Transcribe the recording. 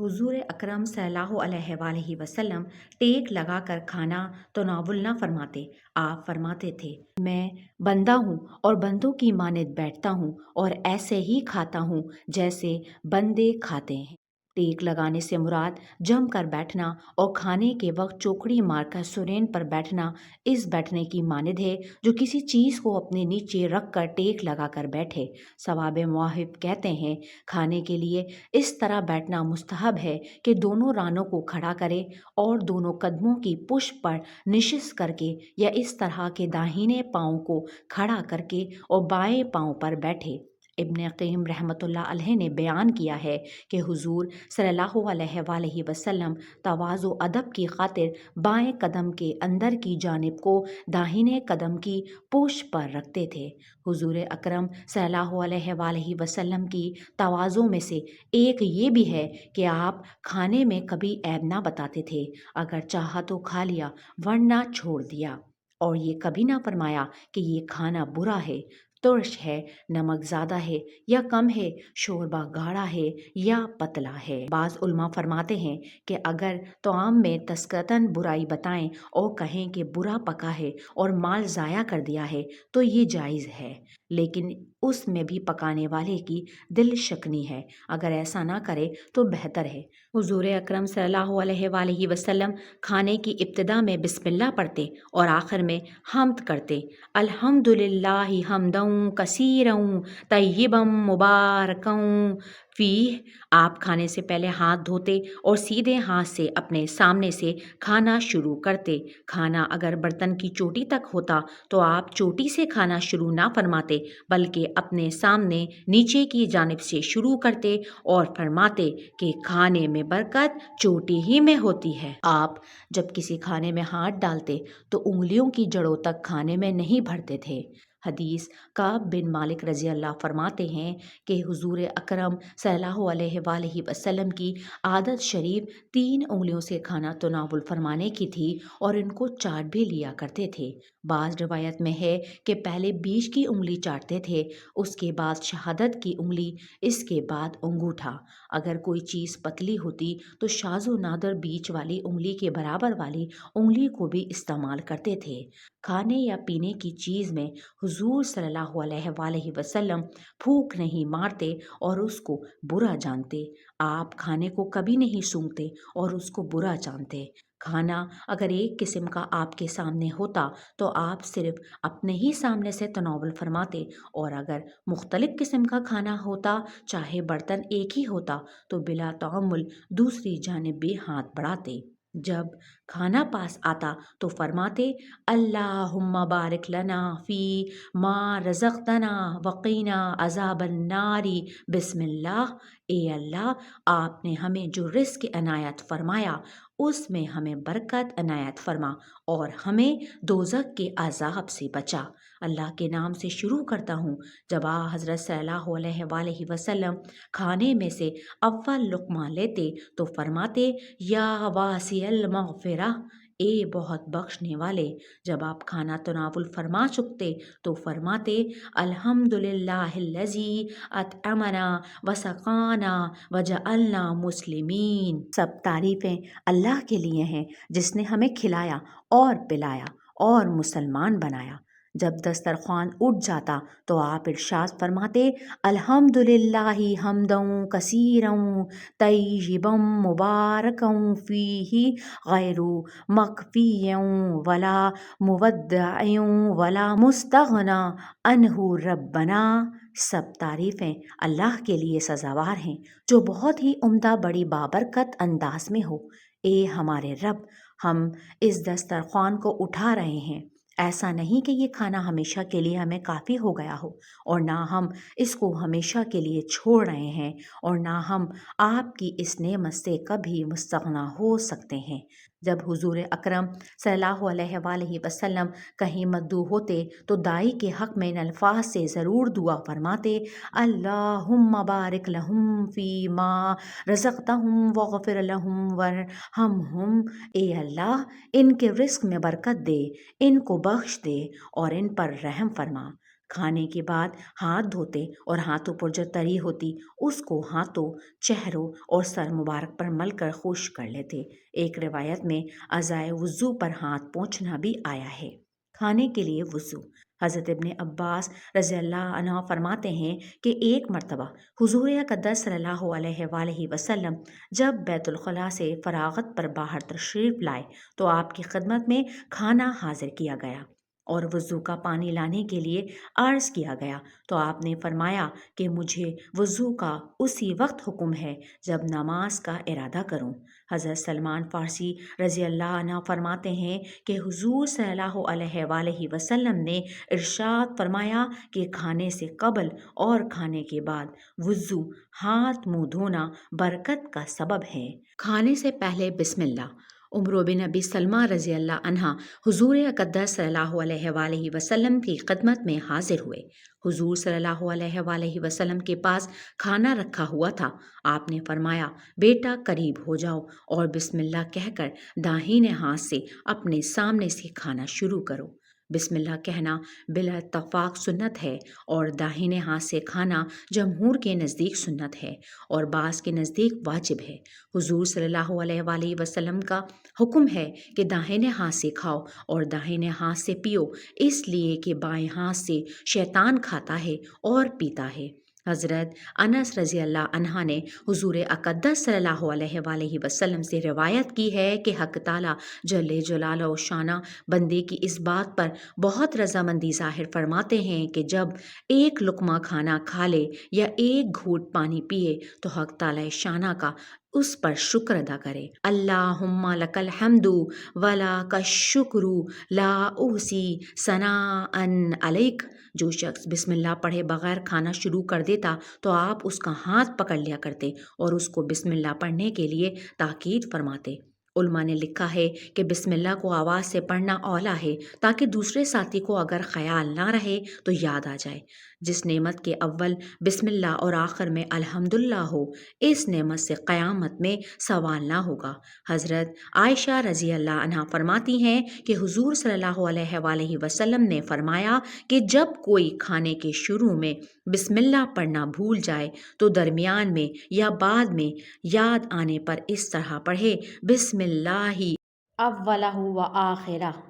हुजूर अकरम सल्लल्लाहु अलैहि वआलैहि वसल्लम टेक लगा कर खाना तनावुल न फरमाते। आप फरमाते थे, मैं बंदा हूँ और बंदों की मानद बैठता हूँ और ऐसे ही खाता हूँ जैसे बंदे खाते हैं। टेक लगाने से मुराद जम कर बैठना और खाने के वक्त चौकड़ी मारकर सुरेन पर बैठना इस बैठने की मानद है जो किसी चीज़ को अपने नीचे रख कर टेक लगा कर बैठे। सवाब मुआहिब कहते हैं, खाने के लिए इस तरह बैठना मुस्तहब है कि दोनों रानों को खड़ा करे और दोनों कदमों की पुष्ट पर निशिस्त करके या इस तरह के दाहिने पाँव को खड़ा करके और बाएं पाँव पर बैठे। इब्न क़य्यिम रहमतुल्लाह अलैह ने बयान किया है कि हुजूर सल्लल्लाहु अलैहि वसल्लम तवाज़ु अदब की खातिर बाएं कदम के अंदर की जानिब को दाहिने कदम की पुष्ट पर रखते थे। हुजूर अकरम सल्लल्लाहु अलैहि वसल्लम की तवाज़ो में से एक ये भी है कि आप खाने में कभी ऐब ना बताते थे। अगर चाहा तो खा लिया वरना छोड़ दिया, और ये कभी ना फरमाया कि ये खाना बुरा है, तुर्श है, नमक ज़्यादा है या कम है, शोरबा गाढ़ा है या पतला है। बाज़ उलमा फरमाते हैं कि अगर तआम में तस्करतन बुराई बताएं और कहें कि बुरा पका है और माल ज़ाया कर दिया है तो ये जायज़ है, लेकिन उसमें भी पकाने वाले की दिल शकनी है। अगर ऐसा ना करे तो बेहतर है। हुजूर अकरम सल्लल्लाहु अलैहि वसल्लम खाने की इब्तिदा में बिस्मिल्लाह पढ़ते और आखिर में हम्द करते। अल्हम्दुलिल्लाहि हम्दन कसीरन तय्यिबन मुबारकन फीह। आप खाने से पहले हाथ धोते और सीधे हाथ से अपने सामने से खाना शुरू करते। खाना अगर बर्तन की चोटी तक होता तो आप चोटी से खाना शुरू ना फरमाते, बल्कि अपने सामने नीचे की जानिब से शुरू करते और फरमाते कि खाने में बरकत चोटी ही में होती है। आप जब किसी खाने में हाथ डालते तो उंगलियों की जड़ों तक खाने में नहीं भरते थे। हदीस काब बिन मालिक रज़ी अल्लाह फरमाते हैं कि हुजूर अकरम सल्लल्लाहु अलैहि वसल्लम की आदत शरीफ 3 उंगलियों से खाना तनावुल फरमाने की थी और इनको चाट भी लिया करते थे। बाज़ रिवायत में है कि पहले बीच की उंगली चाटते थे, उसके बाद शहादत की उंगली, इसके बाद अंगूठा। अगर कोई चीज़ पतली होती तो शाज़ो नादर बीच वाली उंगली के बराबर वाली उंगली को भी इस्तेमाल करते थे। खाने या पीने की चीज़ में हुजूर सल्लल्लाहु अलैहि वसल्लम फूंक नहीं मारते और उसको बुरा जानते। आप खाने को कभी नहीं सूंघते और उसको बुरा जानते। खाना अगर एक किस्म का आपके सामने होता तो आप सिर्फ अपने ही सामने से तनावुल फरमाते, और अगर मुख्तलिफ किस्म का खाना होता, चाहे बर्तन एक ही होता, तो बिला तअम्मुल दूसरी जानिब भी हाथ बढ़ाते। जब खाना पास आता तो फरमाते, अल्लाहुम्मा बारिक लना फी मा रज़क़तना वक़ीना अज़ाबन नारी बिस्मिल्लाह। ए अल्लाह, आपने हमें जो रिज़्क़ अनायत फरमाया उसमें हमें बरकत अनायत फरमा और हमें दोज़ख के अज़ाब से बचा। अल्लाह के नाम से शुरू करता हूँ। जब हज़रत सल्लल्लाहु अलैहि वसल्लम खाने में से अव्वल लुक़मा लेते तो फरमाते, या वासियल मग़फ़िरा, ए बहुत बख्शने वाले। जब आप खाना तनावुल फरमा चुकते तो फरमाते, अल्हम्दुलिल्लाहिल्लज़ी अतअमना वसक़ाना वजअलना मुस्लिमीन। सब तारीफ़ें अल्लाह के लिए हैं जिसने हमें खिलाया और पिलाया और मुसलमान बनाया। जब दस्तरख्वान उठ जाता तो आप इरशाद फरमाते, अल्हम्दुलिल्लाहि हम्दन कसीरन तय्यिबन मुबारकन फीही गैरु मकफ़िय्यन वला मुवद्दअइन वला मुस्तग़ना अन्हु रब्बना। सब तारीफ़ें अल्लाह के लिए सज़ावार हैं जो बहुत ही उम्दा बड़ी बाबरकत अंदाज में हो। ए हमारे रब, हम इस दस्तरख्वान को उठा रहे हैं। ऐसा नहीं कि ये खाना हमेशा के लिए हमें काफ़ी हो गया हो, और ना हम इसको हमेशा के लिए छोड़ रहे हैं, और ना हम आपकी इस नेमत से कभी मुस्तग़ना हो सकते हैं। जब हुजूर अकरम सल्लल्लाहु अलैहि वसल्लम कहीं मद्दू होते तो दाई के हक़ में इन अल्फाज से ज़रूर दुआ फरमाते, अल्लाहुम्मा बारिक लहुम फ़ी मा रज़क़तहुम वग़फ़िर लहुम वरहमहुम। ए अल्लाह, इनके रिज़्क़ में बरकत दे, इनको बख्श दे और इन पर रहम फरमा। کھانے کے بعد ہاتھ دھوتے اور ہاتھوں پر جو تری ہوتی اس کو ہاتھوں، چہروں اور سر مبارک پر مل کر خشک کر لیتے۔ ایک روایت میں اعضائے وضو پر ہاتھ پونچھنا بھی آیا ہے۔ کھانے کے لیے وضو۔ حضرت ابن عباس رضی اللہ عنہ فرماتے ہیں کہ ایک مرتبہ حضور اقدس صلی اللہ علیہ وآلہ وسلم جب بیت الخلاء سے فراغت پر باہر تشریف لائے تو آپ کی خدمت میں کھانا حاضر کیا گیا اور وضو کا پانی لانے کے لیے عرض کیا گیا تو آپ نے فرمایا کہ مجھے وضو کا اسی وقت حکم ہے جب نماز کا ارادہ کروں۔ حضرت سلمان فارسی رضی اللہ عنہ فرماتے ہیں کہ حضور صلی اللہ علیہ وآلہ وسلم نے ارشاد فرمایا کہ کھانے سے قبل اور کھانے کے بعد وضو، ہاتھ منہ دھونا برکت کا سبب ہے۔ کھانے سے پہلے بسم اللہ۔ عمر بن ابی سلمہ رضی اللہ عنہ حضور اقدس صلی اللہ علیہ وآلہ وسلم کی خدمت میں حاضر ہوئے۔ حضور صلی اللہ علیہ وآلہ وسلم کے پاس کھانا رکھا ہوا تھا۔ آپ نے فرمایا، بیٹا قریب ہو جاؤ اور بسم اللہ کہہ کر داہنے ہاتھ سے اپنے سامنے سے کھانا شروع کرو۔ بسم اللہ کہنا بلا اتفاق سنت ہے اور داہنے ہاتھ سے کھانا جمہور کے نزدیک سنت ہے اور بعض کے نزدیک واجب ہے۔ حضور صلی اللہ علیہ وآلہ وسلم کا حکم ہے کہ داہنے ہاتھ سے کھاؤ اور داہنے ہاتھ سے پیو، اس لیے کہ بائیں ہاتھ سے شیطان کھاتا ہے اور پیتا ہے۔ حضرت انس رضی اللہ عنہ نے حضور اقدس صلی اللہ علیہ وآلہ وسلم سے روایت کی ہے کہ حق تعالیٰ جل جلالہ و شانہ بندے کی اس بات پر بہت رضامندی ظاہر فرماتے ہیں کہ جب ایک لقمہ کھانا کھا لے یا ایک گھونٹ پانی پیے تو حق تعالیٰ شانہ کا اس پر شکر ادا کرے۔ اللہم لک الحمد ولک الشکر لا احصی ثناء علیک۔ جو شخص بسم اللہ پڑھے بغیر کھانا شروع کر دیتا تو آپ اس کا ہاتھ پکڑ لیا کرتے اور اس کو بسم اللہ پڑھنے کے لیے تاکید فرماتے۔ علماء نے لکھا ہے کہ بسم اللہ کو آواز سے پڑھنا اولیٰ ہے تاکہ دوسرے ساتھی کو اگر خیال نہ رہے تو یاد آ جائے۔ جس نعمت کے اول بسم اللہ اور آخر میں الحمدللہ ہو، اس نعمت سے قیامت میں سوال نہ ہوگا۔ حضرت عائشہ رضی اللہ عنہ فرماتی ہیں کہ حضور صلی اللہ علیہ وآلہ وسلم نے فرمایا کہ جب کوئی کھانے کے شروع میں بسم اللہ پڑھنا بھول جائے تو درمیان میں یا بعد میں یاد آنے پر اس طرح پڑھے، بسم اللہ اولہ و آخرہ۔